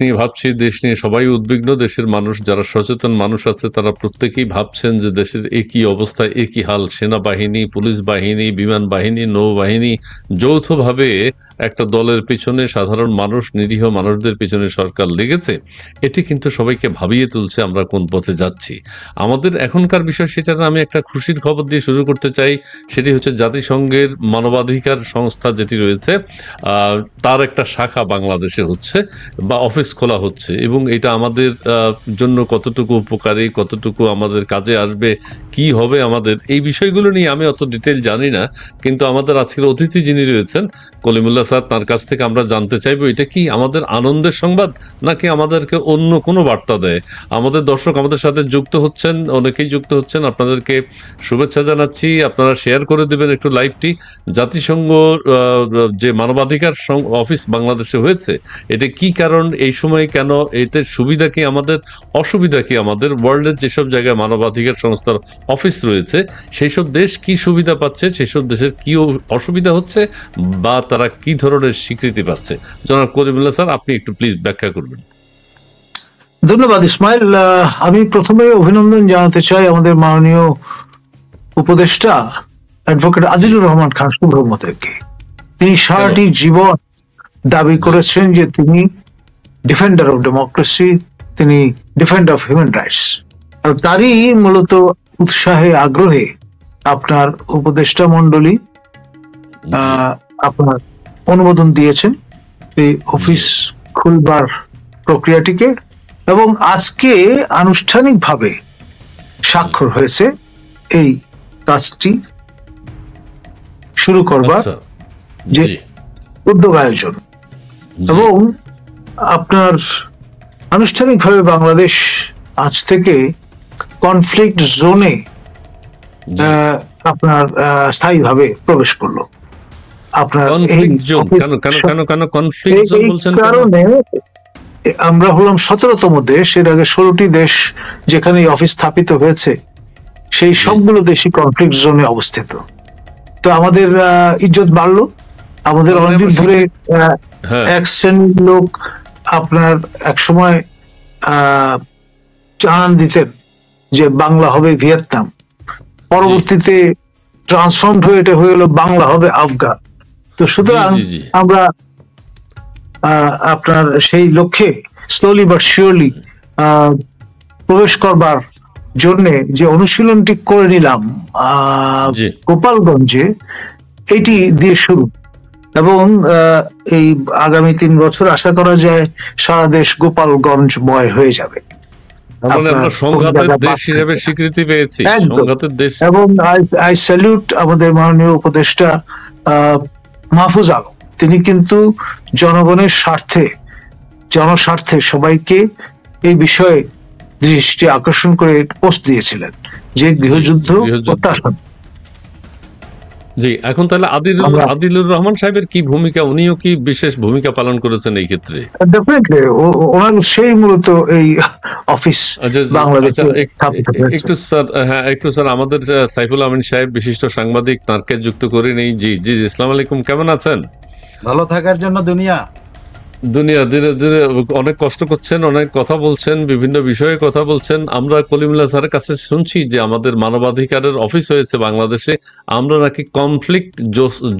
নিয়ে ভাবছি, দেশ নিয়ে সবাই উদ্বিগ্ন। দেশের মানুষ, যারা সচেতন মানুষ আছে, তারা প্রত্যেকেই ভাবছেন যে দেশের একই অবস্থা, একই হাল। সেনাবাহিনী, পুলিশ বাহিনী, বিমান বাহিনী, নৌবাহিনী যৌথভাবে একটা দলের পিছনে, সাধারণ মানুষ, নিরীহ মানুষদের পিছনে সরকার লেগেছে। এটি কিন্তু সবাইকে ভাবিয়ে তুলছে আমরা কোন পথে যাচ্ছি। আমাদের এখনকার বিষয়, সেটা আমি একটা খুশির খবর দিয়ে শুরু করতে চাই। সেটি হচ্ছে জাতিসংঘের মানবাধিকার সংস্থা যেটি রয়েছে, তার একটা শাখা বাংলাদেশে হচ্ছে বা অফিস খোলা হচ্ছে, এবং এটা আমাদের জন্য কতটুকু উপকারী, কতটুকু আমাদের কাজে আসবে, কি হবে আমাদের, এই বিষয়গুলো নিয়ে আমি অত ডিটেল জানি না। কিন্তু আমাদের আজকের অতিথি যিনি রয়েছেন কলিমুল্লাহ স্যার, তার কাছ থেকে আমরা জানতে চাইবো এটা কি আমাদের আনন্দের সংবাদ, নাকি আমাদেরকে অন্য কোনো বার্তা দেয়। আমাদের দর্শক আমাদের সাথে যুক্ত হচ্ছেন, অনেকেই যুক্ত হচ্ছেন, আপনাদেরকে শুভেচ্ছা জানাচ্ছি। আপনারা শেয়ার করে দেবেন একটু লাইভটি। জাতিসংঘ যে মানবাধিকার অফিস বাংলাদেশে হয়েছে, এটা কি কারণ, এই সময় কেন, এতে সুবিধা কি আমাদের, অসুবিধা কি আমাদের, ওয়ার্ল্ডের যেসব জায়গায় মানবাধিকার সংস্থার অফিস রয়েছে সেই সব দেশ কি সুবিধা পাচ্ছে, সেসব দেশের কি অসুবিধা হচ্ছে, বা তারা কি ধরনের স্বীকৃতি পাচ্ছে। জনাব করিমুল্লাহ স্যার, আপনি একটু প্লিজ ব্যাখ্যা করবেন। ধন্যবাদ ইসমাইল। আমি প্রথমে অভিনন্দন জানাতে চাই আমাদের মাননীয় উপদেষ্টা অ্যাডভোকেট আদিলুর রহমান খান সুব্রহ্মদেবকে। তিনি সারাটি জীবন দাবি করেছেন যে তিনি ডিফেন্ডার অফ ডেমোক্রেসি, তিনি ডিফেন্ডার অফ হিউম্যান রাইটস। আর তারই মূলত উৎসাহে, আগ্রহে আপনার উপদেষ্টা মন্ডলী আপনার অনুমোদন দিয়েছেন এই অফিস খুলবার প্রক্রিয়াটিকে, এবং আজকে আনুষ্ঠানিকভাবে স্বাক্ষর হয়েছে এই কাজটি শুরু করবার যে উদ্যোগ আয়োজন। এবং আপনার আনুষ্ঠানিকভাবে বাংলাদেশ আজ থেকে কনফ্লিক্ট জোনে আপনার স্থায়ীভাবে প্রবেশ করলো। আপনার কারণে আমরা হলাম 17তম দেশ। এর আগে 16টি দেশ যেখানে অফিস স্থাপিত হয়েছে, সেই সবগুলো দেশই কনফ্লিক্ট জোনে অবস্থিত। তো আমাদের ইজ্জত বাড়লো। আমাদের অনেকদিন ধরে এক শ্রেণীর লোক আপনার এক সময় জানান দিতেন যে বাংলা হবে ভিয়েতনাম, পরবর্তীতে ট্রান্সফর্ম হয়ে এটা হয়ে গেল বাংলা হবে আফগান। তো সুতরাং আমরা আপনার সেই লক্ষ্যে স্লোলি বাট শিওরলি প্রবেশ করবার জন্য যে অনুশীলনটি করে নিলাম গোপালগঞ্জে, এটি দিয়ে শুরু। এবং এই আগামী 3 বছর আশা করা যায় সারা দেশ গোপালগঞ্জময় হয়ে যাবে। এবং আই স্যালিউট আমাদের মাননীয় উপদেষ্টা মাহফুজ আলম। তিনি কিন্তু জনগণের স্বার্থে, জনস্বার্থে সবাইকে এই বিষয়ে দৃষ্টি আকর্ষণ করে পোস্ট দিয়েছিলেন যে গৃহযুদ্ধ প্রত্যাশা। জি, এখন তাহলে আদিলুর রহমান সাহেবের কি ভূমিকা, উনিও কি বিশেষ ভূমিকা পালন করেছেন এই ক্ষেত্রে? ডেফিনেটলি ওনার সেই মূলত এই অফিস বাংলাদেশে একটু স্যার, হ্যাঁ একটু স্যার, আমাদের সাইফুল আমিন সাহেব বিশিষ্ট সাংবাদিক, তারকে যুক্ত করে নেই। জি জি, আসসালামু আলাইকুম, কেমন আছেন? ভালো থাকার জন্য দুনিয়া ধীরে ধীরে অনেক কষ্ট করছেন, অনেক কথা বলছেন, বিভিন্ন বিষয়ে কথা বলছেন। আমরা কলিমুল্লাহ স্যারের কাছে শুনছি যে আমাদের মানবাধিকারের অফিস হয়েছে বাংলাদেশে, আমরা নাকি কনফ্লিক্ট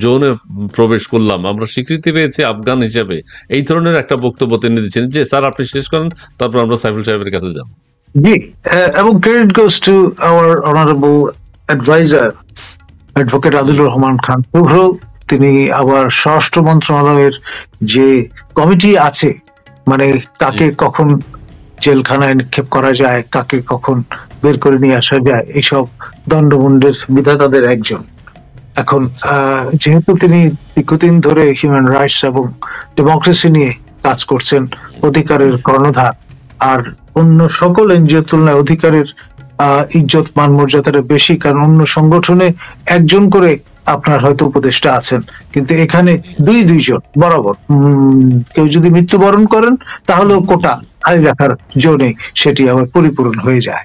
জোনে প্রবেশ করলাম, আমরা স্বীকৃতি পেয়েছি আফগান হিসেবে, এই ধরনের একটা বক্তব্য তিনি দিচ্ছেন। যে স্যার আপনি শেষ করেন, তারপর আমরা সাইফুল সাহেবের কাছে যাব। জি, এবং credit goes to our honourable adviser advocate Adilur Rahman Khan Shuvro. তিনি আবার স্বরাষ্ট্র মন্ত্রণালয়ের যে কমিটি আছে, মানে কাকে কখন জেলখানায় নিক্ষেপ করা যায়, কাকে কখন বের করে নিয়ে আসা যায়, এইসব দণ্ডমুণ্ডের বিধাতাদের একজন। এখন যেহেতু তিনি দীর্ঘদিন ধরে হিউম্যান রাইটস এবং ডেমোক্রেসি নিয়ে কাজ করছেন, অধিকারের কর্ণধার, আর অন্য সকল এনজিওর তুলনায় অধিকারের ইজ্জত মান মর্যাদাটা বেশি, কারণ অন্য সংগঠনে একজন করে আপনার হয়তো উপদেষ্টা আছেন, কিন্তু এখানে দুইজন বরাবর। কেউ যদি মৃত্যুবরণ করেন তাহলেও কোটা খালি রাখার জোনে সেটি আবার পরিপূরণ হয়ে যায়।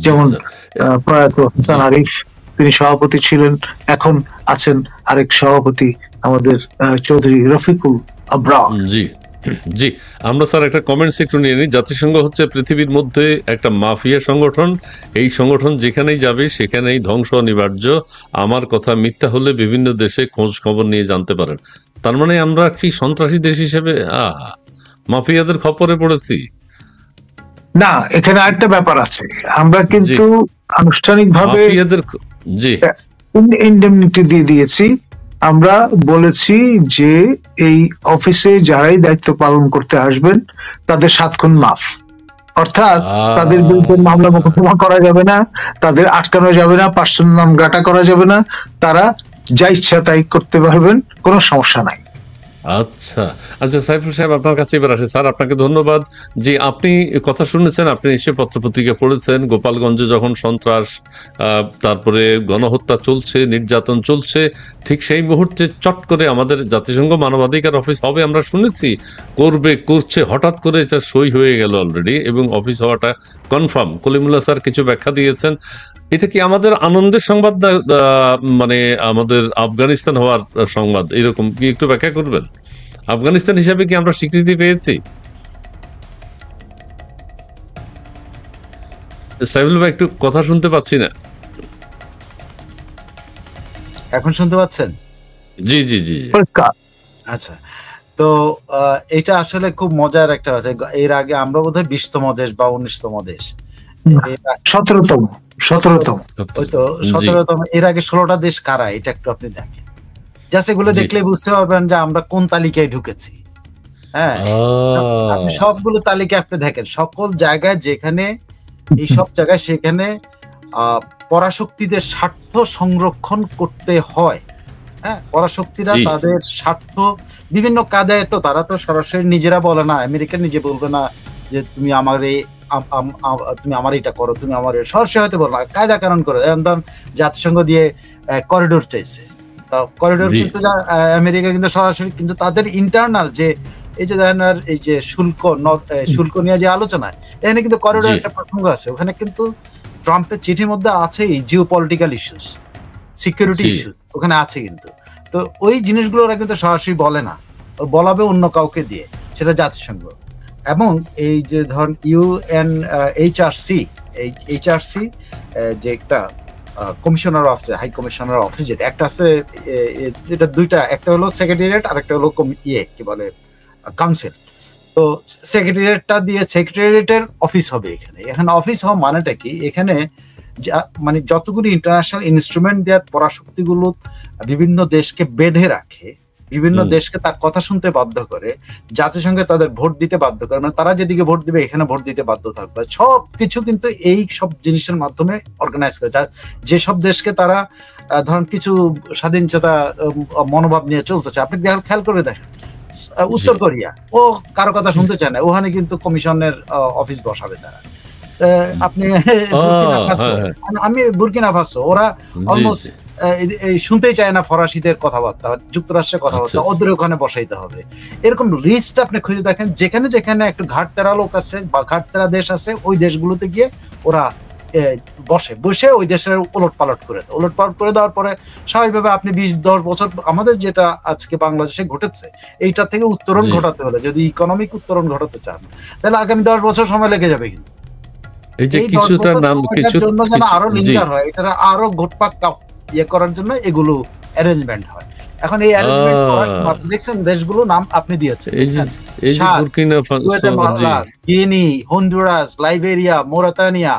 যেমন প্রয়াত হাসান আরিফ, তিনি সভাপতি ছিলেন, এখন আছেন আরেক সভাপতি আমাদের চৌধুরী রফিকুল আবরার। জি, আমরা স্যার একটা কমেন্টস একটু নিয়ে নিই। জাতিসংঘ হচ্ছে পৃথিবীর মধ্যে একটা মাফিয়া সংগঠন। এই সংগঠন যেখানেই যাবে সেখানেই ধ্বংস অনিবার্য। আমার কথা মিথ্যা হলে বিভিন্ন দেশে খোঁজ খবর নিয়ে জানতে পারেন। তার মানে আমরা কি সন্ত্রাসী দেশ হিসেবে মাফিয়াদের খপ্পরে পড়েছি? না, এখানে আরেকটা ব্যাপার আছে। আমরা জি, কিন্তু আনুষ্ঠানিকভাবে মাফিয়াদের জি, ইন্ডেমনিটি দিয়ে দিয়েছি। আমরা বলেছি যে এই অফিসে যারাই দায়িত্ব পালন করতে আসবেন তাদের 7 খুন মাফ। অর্থাৎ তাদের বিরুদ্ধে মামলা মোকদ্দমা করা যাবে না, তাদের আটকানো যাবে না, পার্সোনাল নাম গাটা করা যাবে না, তারা যা ইচ্ছা তাই করতে পারবেন, কোনো সমস্যা নাই। আচ্ছা আচ্ছা, সাইফুল সাহেব আপনার কাছে এবার আসে। স্যার আপনাকে ধন্যবাদ। যে আপনি কথা শুনেছেন, আপনি নিশ্চয়ই পত্রপত্রিকা পড়েছেন, গোপালগঞ্জে যখন সন্ত্রাস, তারপরে গণহত্যা চলছে, নির্যাতন চলছে, ঠিক সেই মুহূর্তে চট করে আমাদের জাতিসংঘ মানবাধিকার অফিস হবে আমরা শুনেছি, করছে, হঠাৎ করে এটা সই হয়ে গেল অলরেডি এবং অফিস হওয়াটা কনফার্ম। কলিমুল্লাহ স্যার কিছু ব্যাখ্যা দিয়েছেন। এটা কি আমাদের আনন্দের সংবাদ না মানে আমাদের আফগানিস্তান হওয়ার সংবাদ, এরকম কি একটু ব্যাখ্যা করবেন? আফগানিস্তান হিসাবে কি আমরা স্বীকৃতি পেয়েছি? সাইফুল ভাই একটু কথা শুনতে পাচ্ছি না। এখন শুনতে পাচ্ছেন? জি জি জি জি। পরিষ্কার। আচ্ছা, তো এটা আসলে খুব মজার একটা আছে। এর আগে আমরা বোধহয় 20তম দেশ বা 19তম দেশ, এর আগে 17তম। ওই তো জি 17তম। এর আগে 16টা দেশ কারা, এটা একটু আপনি দেখেন। জাস্ট এগুলো জি। দেখলে বুঝতে পারবেন যে আমরা কোন তালিকায় ঢুকেছি। হ্যাঁ, আপনি সবগুলো তালিকা আপনি দেখেন, সকল জায়গায় যেখানে এই সব জায়গায় সেখানে পরাশক্তিদের স্বার্থ সংরক্ষণ করতে হয়। হ্যাঁ, পরাশক্তিরা জি। তাদের স্বার্থ বিভিন্ন কায়দায়, তো তারা তো সরাসরি নিজেরা বলে না, আমেরিকা নিজে বলবে না যে তুমি আমার তুমি আমার এটা করো, তুমি আমার সরাসরি হয়তো বলো না, কায়দা কানুন করে। যেমন ধরুন জাতিসংঘ দিয়ে করিডোর চাইছে, করিডোর জি। কিন্তু আমেরিকা কিন্তু সরাসরি, কিন্তু তাদের ইন্টারনাল যে এই যে দেখেন এই যে শুল্ক নিয়ে যে আলোচনা, এখানে কিন্তু করিডোর জি। একটা প্রসঙ্গ আছে। ওখানে কিন্তু ট্রাম্পের চিঠির মধ্যে আছেই জিও পলিটিক্যাল ইস্যুস, সিকিউরিটি জি। ইস্যু ওখানে আছে কিন্তু। তো ওই জিনিসগুলো ওরা কিন্তু সরাসরি বলে না, বলাবে অন্য কাউকে দিয়ে, সেটা জাতিসংঘ। এবং এই যে ধরুন ইউএন এইচআরসি, এইচআরসি যে একটা commissioner office, high commissioner office, যেটা একটা আছে, এটা দুইটা, একটা হলো সেক্রেটারিয়েট আর একটা হলো কি বলে কাউন্সিল। তো সেক্রেটারিয়েটটা দিয়ে সেক্রেটারিয়েটের অফিস হবে এখানে। এখানে অফিস হওয়া মানেটা কি, এখানে মানে যতগুলি ইন্টারন্যাশনাল ইনস্ট্রুমেন্ট দেওয়ার পরাশক্তিগুলো বিভিন্ন দেশকে বেঁধে রাখে, বিভিন্ন দেশকে তার কথা শুনতে বাধ্য করে, জাতিসংঘে তাদের ভোট দিতে বাধ্য করে, মানে তারা যেদিকে ভোট দিবে এখানে ভোট দিতে বাধ্য থাকবে, সব কিছু কিন্তু এই সব জিনিসের মাধ্যমে অর্গানাইজ করে। যেসব দেশকে তারা ধরেন কিছু স্বাধীনতা মনোভাব নিয়ে চলতেছে, আপনি খেয়াল করে দেখেন উত্তর কোরিয়া, ও কারো কথা শুনতে চায় না, ওখানে কিন্তু কমিশনের অফিস বসাবে তারা। আপনি আমি বুরকিনা ফাসো, ওরা অলমোস্ট শুনতেই চায় না ফরাসিদের কথাবার্তা, যুক্তরাষ্ট্রের কথাবার্তা, ওদের ওখানে বসাইতে হবে। এরকম লিস্ট আপনি খুঁজে দেখেন, যেখানে যেখানে একটু ঘাটতেরা লোক আছে বা ঘাটতেরা দেশ আছে, ওই দেশগুলোতে গিয়ে ওরা বসে ওই দেশের ওলট পালট করে দেওয়ার পরে স্বাভাবিকভাবে আপনি 20-10 বছর আমাদের যেটা আজকে বাংলাদেশে ঘটেছে, এইটা থেকে উত্তরণ ঘটাতে হলে, যদি ইকোনমিক উত্তরণ ঘটাতে চান, তাহলে আগামী 10 বছর সময় লেগে যাবে। কিন্তু এই যে কিছুটা নাম কিছু জন্য যেন আরো লিঙ্কার হয়, এটা আরো ঘটপাক করার জন্য এগুলো অ্যারেঞ্জমেন্ট হয়। এখন এই অ্যারেঞ্জমেন্ট আপনি দেখছেন দেশগুলো নাম আপনি দিয়েছেন, গিনি, হন্ডুরাস, লাইবেরিয়া, মোরাতানিয়া,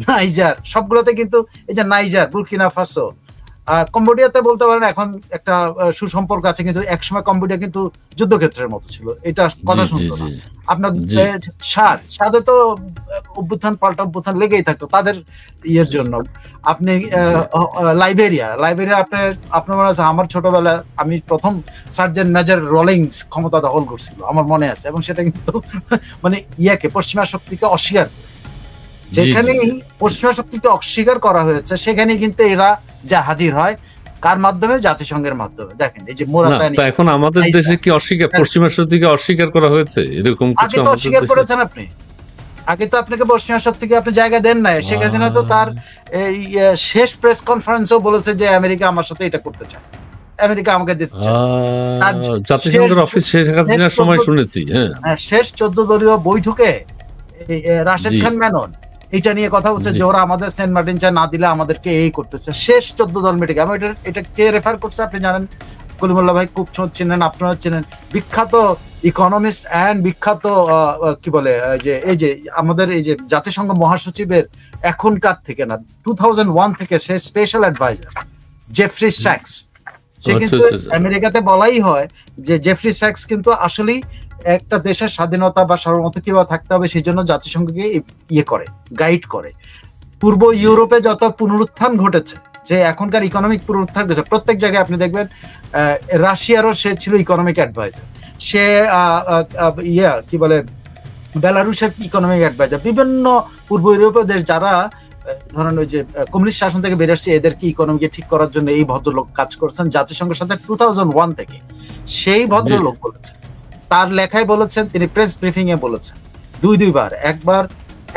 নাইজার, সবগুলোতে কিন্তু এই যে নাইজার, বুরকিনা ফাসো, কম্বোডিয়াতে বলতে পারেন এখন একটা সুসম্পর্ক আছে, কিন্তু একসময় কম্বোডিয়া কিন্তু যুদ্ধক্ষেত্রের মতো ছিল, এটা কথা শুনতো না। আপনার সাথে তো অভ্যুত্থান পাল্টা অভ্যুত্থান লেগেই থাকতো তাদের ইয়ের জন্য। আপনি লাইবেরিয়া আপনার মনে আছে, আমার ছোটবেলা আমি প্রথম সার্জেন্ট মেজর রলিংস ক্ষমতা দখল করছিল, আমার মনে আছে, এবং সেটা কিন্তু মানে পশ্চিমা শক্তিকে অস্বীকার, যেখানেই পশ্চিমা শক্তিকে অস্বীকার করা হয়েছে সেখানেই কিন্তু এরা যা হাজির হয়, কার মাধ্যমে? জাতিসংঘের মাধ্যমে। দেখেন এই যে মোরাতানি, এখন আমাদের দেশে কি পশ্চিমা শক্তিকে অস্বীকার করা হয়েছে? এরকম আগে তো অস্বীকার করেছেন আপনি, আগে তো আপনাকে পশ্চিমা শক্তিকে আপনি জায়গা দেন নাই। শেখ হাসিনা তো তার এই শেষ প্রেস কনফারেন্সেও বলেছে যে আমেরিকা আমার সাথে এটা করতে চায়। আমেরিকা আমাকে দিতে চায়। তার জাতিসংঘের অফিস শেখ হাসিনার সময় শুনেছি। হ্যাঁ, শেষ 14 দলীয় বৈঠকে রাশেদ জি। খান মেনন এটা নিয়ে কথা বলছে জি। যে ওরা আমাদের সেন্ট মার্টিন চা না দিলে আমাদেরকে এই করতেছে। শেষ 14 দল মিটিং। আমি এটা কে রেফার করছে আপনি জানেন, কলিমুল্লাহ ভাই খুব চিনেন, আপনারা চিনেন, বিখ্যাত ইকোনমিস্ট এন্ড বিখ্যাত কি বলে যে এই যে আমাদের এই যে জাতিসংঘ মহাসচিবের এখনকার থেকে না 2001 থেকে সে স্পেশাল অ্যাডভাইজার জেফরি স্যাক্স। সে কিন্তু আমেরিকাতে বলাই হয় যে জেফরি স্যাক্স কিন্তু আসলেই একটা দেশের স্বাধীনতা বা সার্বভৌমত্ব কিভাবে থাকতে হবে সেই জন্য জাতিসংঘকে ইয়ে করে, গাইড করে। পূর্ব ইউরোপে যত পুনরুত্থান ঘটেছে, যে এখনকার ইকোনমিক পুনরুত্থান ঘটেছে প্রত্যেক জায়গায় আপনি দেখবেন, রাশিয়ারও সে ছিল ইকোনমিক অ্যাডভাইজার, সে কি বলে বেলারুশের ইকোনমিক অ্যাডভাইজার, বিভিন্ন পূর্ব ইউরোপীয় দেশ যারা ধরেন ওই যে কমিউনিস্ট শাসন থেকে বেরিয়ে আসছে এদেরকে ইকোনমিকে ঠিক করার জন্য এই ভদ্রলোক কাজ করছেন জাতিসংঘের সাথে 2001 থেকে। সেই ভদ্রলোক বলেছেন, তার লেখায় বলেছেন, তিনি প্রেস ব্রিফিং এ বলেছেন দুইবার। একবার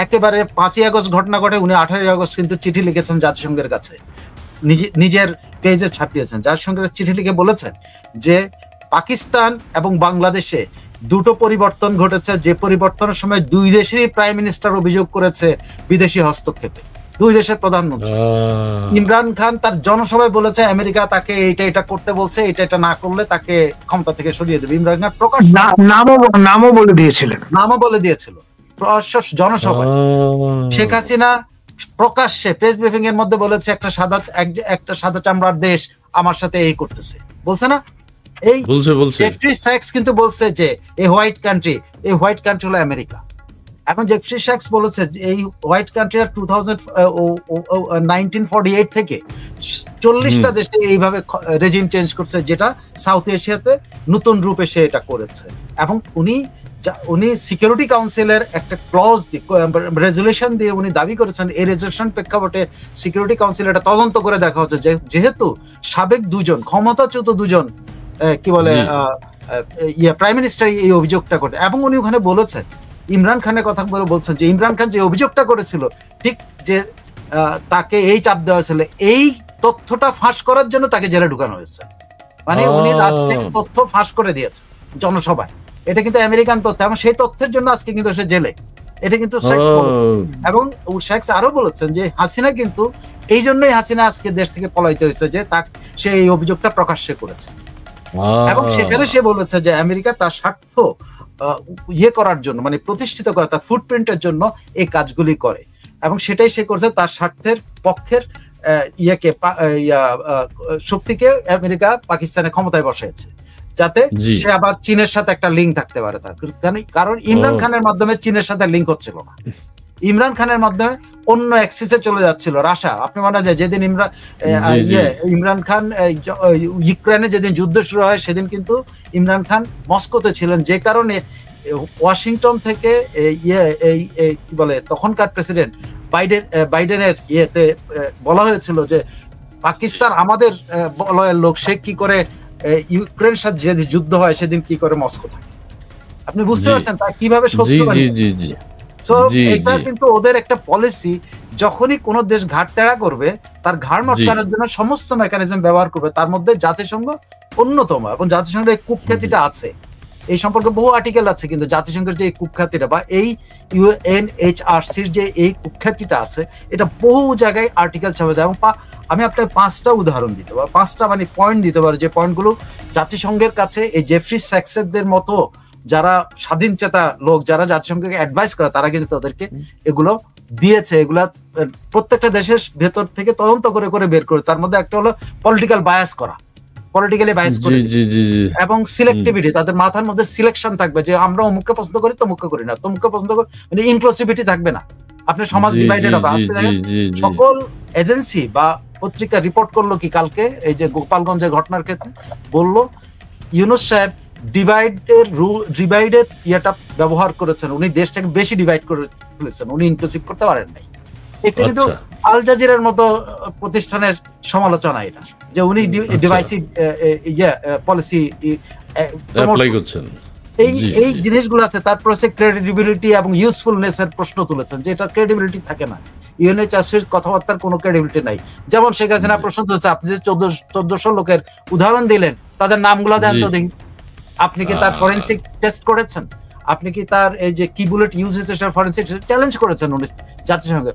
একেবারে 5ই আগস্ট ঘটনা ঘটে, উনি 18ই আগস্ট কিন্তু চিঠি লিখেছেন জাতিসংঘের কাছে, নিজের পেজে ছাপিয়েছেন, জাতিসংঘের চিঠি লিখে বলেছেন যে পাকিস্তান এবং বাংলাদেশে দুটো পরিবর্তন ঘটেছে, যে পরিবর্তনের সময় দুই দেশেরই প্রাইম মিনিস্টার অভিযোগ করেছে বিদেশি হস্তক্ষেপে, দুই দেশের প্রধানমন্ত্রী। ইমরান খান তার জনসভায় বলেছে আমেরিকা তাকে এটা করতে বলছে, এটা না করলে তাকে ক্ষমতা থেকে সরিয়ে দেবে। ইমরান খান প্রকাশ নামও বলে দিয়েছিলেন, জনসভায়। শেখ হাসিনা প্রকাশ্যে প্রেস ব্রিফিং এর মধ্যে বলেছে একটা সাদা চামড়ার দেশ আমার সাথে এই করতেছে, বলছে না? এই জেফরি স্যাক্স কিন্তু বলছে যে এই হোয়াইট কান্ট্রি হলো আমেরিকা। এখন জেফরি স্যাক্স বলেছে যে এই হোয়াইট কান্ট্রিরা 1948 থেকে 40টা দেশে এইভাবে রেজিম চেঞ্জ করছে, যেটা সাউথ এশিয়াতে নতুন রূপে সে এটা করেছে। এবং উনি সিকিউরিটি কাউন্সিলের একটা ক্লজ রেজুলেশন দিয়ে উনি দাবি করেছেন, এই রেজুলেশন প্রেক্ষাপটে সিকিউরিটি কাউন্সিল এটা তদন্ত করে দেখা হচ্ছে যেহেতু সাবেক দুজন ক্ষমতাচ্যুত দুজন কি বলে প্রাইম মিনিস্টার এই অভিযোগটা করতে, এবং উনি ওখানে বলেছেন ইমরান খানের কথা বলে বলছেন যে ইমরান খান যে অভিযোগটা করেছিল ঠিক যে তাকে এই চাপ দেওয়া হয়েছিল, এই তথ্যটা ফাঁস করার জন্য তাকে জেলে ঢুকানো হয়েছে। মানে উনি রাষ্ট্রিক তথ্য ফাঁস করে দিয়েছে জনসভায়, এটা কিন্তু আমেরিকান তথ্য, এবং সেই তথ্যের জন্য আজকে কিন্তু সে জেলে। এটা কিন্তু স্যাক্স বলেছেন। এবং স্যাক্স আরো বলেছেন যে হাসিনা কিন্তু এই জন্যই হাসিনা আজকে দেশ থেকে পলাইতে হয়েছে যে সে এই অভিযোগটা প্রকাশ্যে করেছে। এবং সেখানে সে বলেছে যে আমেরিকা তার স্বার্থ ইয়ে করার জন্য, মানে প্রতিষ্ঠিত করা, তার ফুটপ্রিন্টের জন্য এই কাজগুলি করে, এবং সেটাই সে করছে তার স্বার্থের পক্ষের শক্তিকে আমেরিকা পাকিস্তানের ক্ষমতায় বসাইছে, যাতে সে আবার চীনের সাথে একটা লিঙ্ক থাকতে পারে তার। কারণ ইমরান খানের মাধ্যমে চীনের সাথে লিঙ্ক হচ্ছিল না, ইমরান খানের মাধ্যমে অন্য অ্যাক্সিসে চলে যাচ্ছিল রাশিয়া। আপনি মনে যায় যেদিন ইমরান খান ইউক্রেনে যেদিন যুদ্ধ শুরু হয় সেদিন কিন্তু ইমরান খান মস্কোতে ছিলেন, যে কারণে ওয়াশিংটন থেকে কি বলে তখনকার প্রেসিডেন্ট বাইডেনের ইয়েতে বলা হয়েছিল যে পাকিস্তান আমাদের বলয়ের লোক, সে কি করে ইউক্রেনের সাথে যেদিন যুদ্ধ হয় সেদিন কি করে মস্কো থাকে। আপনি বুঝতে পারছেন তা কিভাবে শত্রু। এটা কিন্তু ওদের একটা পলিসি, যখনই কোন দেশ ঘাট তেড়া করবে তার ঘাড় মটকানোর জন্য সমস্ত মেকানিজম ব্যবহার করবে, তার মধ্যে জাতিসংঘ অন্যতম। এবং জাতিসংঘের এই কুখ্যাতিটা আছে, এই সম্পর্কে বহু আর্টিকেল আছে, কিন্তু জাতিসংঘের যে এই কুখ্যাতিটা বা এই ইউএনএইচআরসির যে এই কুখ্যাতিটা আছে, এটা বহু জায়গায় আর্টিকেল ছাপা যায়। এবং আমি আপনাকে 5টা উদাহরণ দিতে পারবো, 5টা মানে পয়েন্ট দিতে পারবো, যে পয়েন্টগুলো জাতিসংঘের কাছে এই জেফরি স্যাক্সেরদের মতো যারা স্বাধীন চেতা লোক, যারা জাতিসংঘকে অ্যাডভাইস করে, তারা কিন্তু তাদেরকে এগুলো দিয়েছে। এগুলা প্রত্যেকটা দেশের ভেতর থেকে তদন্ত করে করে বের করে। তার মধ্যে একটা হলো পলিটিক্যাল বায়াস করা, পলিটিক্যালি বায়াস করে, এবং সিলেক্টিভিটি, তাদের মাথার মধ্যে সিলেকশন থাকবে যে আমরা অমুককে পছন্দ করি, তমুককে করি না, তমুককে পছন্দ করি, মানে ইনক্লুসিভিটি থাকবে না। আপনি সমাজ ডিভাইডেড হবে। সকল এজেন্সি বা পত্রিকা রিপোর্ট করলো কি কালকে, এই যে গোপালগঞ্জের ঘটনার ক্ষেত্রে বললো ইউনূস সাহেব ডিভাইডেড ইয়েটা ব্যবহার করেছেন, উনি দেশটাকে বেশি ডিভাইড করে ফেলেছেন, উনি ইনক্লুসিভ করতে পারেন নাই। এটা কিন্তু আল জাজিরার মতো প্রতিষ্ঠানের সমালোচনা, এটা যে উনি ডিভাইসিভ পলিসি অ্যাপ্লাই করছেন। এই জিনিসগুলো আছে। তারপর সে ক্রেডিবিলিটি এবং ইউজফুলনেস এর প্রশ্ন তুলেছেন, যে এটা ক্রেডিবিলিটি থাকে না, ইউএনএইচআরসির কথাবার্তার কোনো ক্রেডিবিলিটি নাই। যেমন শেখ হাসিনা প্রশ্ন হচ্ছে, আপনি যে 1400 লোকের উদাহরণ দিলেন, তাদের নামগুলো দেন তো দেখি। আপনি কি তার ফরেনসিক টেস্ট করেছেন? আপনি কি তার এই যে কি বুলেট ইউজ হয়েছে সেটার ফরেনসিক চ্যালেঞ্জ করেছেন উনি জাতিসংঘে?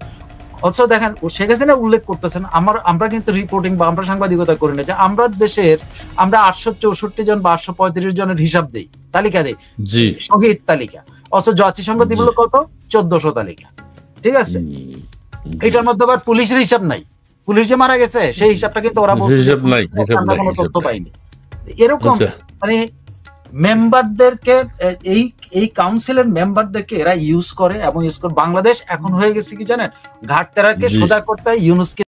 অথচ দেখেন শেখ হাসিনা উল্লেখ করতেছেন, আমরা কিন্তু রিপোর্টিং বা আমরা সাংবাদিকতা করি না যে আমরা 864 জন বা 835 জনের হিসাব দেই, তালিকা দেই, শহীদ তালিকা। অথচ জাতিসংঘ দিল কত? 1400 তালিকা। ঠিক আছে, এটার মধ্যে আবার পুলিশের হিসাব নাই। পুলিশ যে মারা গেছে সেই হিসাবটা কিন্তু ওরা বলছে আমরা কোনো তথ্য পাইনি। এরকম মানে মেম্বারদেরকে, এই কাউন্সিলের মেম্বারদেরকে এরা ইউজ করে এবং ইউজ করে। বাংলাদেশ এখন হয়ে গেছে কি জানেন, ঘাটতেরাকে সোজা করতে ইউনুসকে